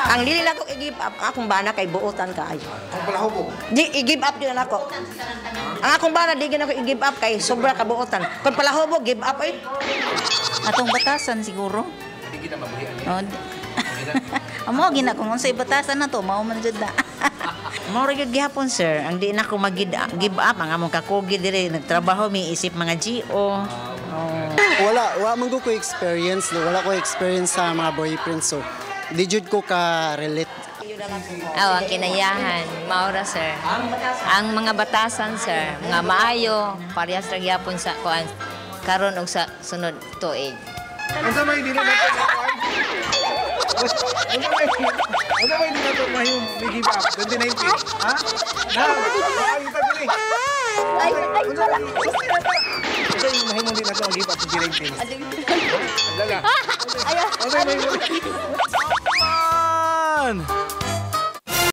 Ang dili na ko i-give up, akong bana kay buotan kaayo. Ang palahubog. Di i-give up yun ako. Ang akong bana di gyud ako i-give up kay sobra ka buotan. Kun palahubog give up eh. Atong batasan siguro. Hindi kita mabuhian. Oh. Amo gina kung unsay batasan na to, mao man jud na. Mao gyud gihapon sir, ang di na ko mag-give up ang among kakugi diri nagtrabaho mi isip mga GO. Wala man ko experience, wala ko experience sa mga boyfriend, so di jud ko ka relate. Ang kinayahan, maura sir. Ang mga batasan sir, mga maayo, parehas ra gyapon sa kuan karon og sa sunod tuig. Unsa may dili na to kuan? Unsa may dili na to mahim give up 2019? Ha? Na, paali ta dili. Ay, wala. Unsa may mahim dili na to give up 2019? Lala. Ayo.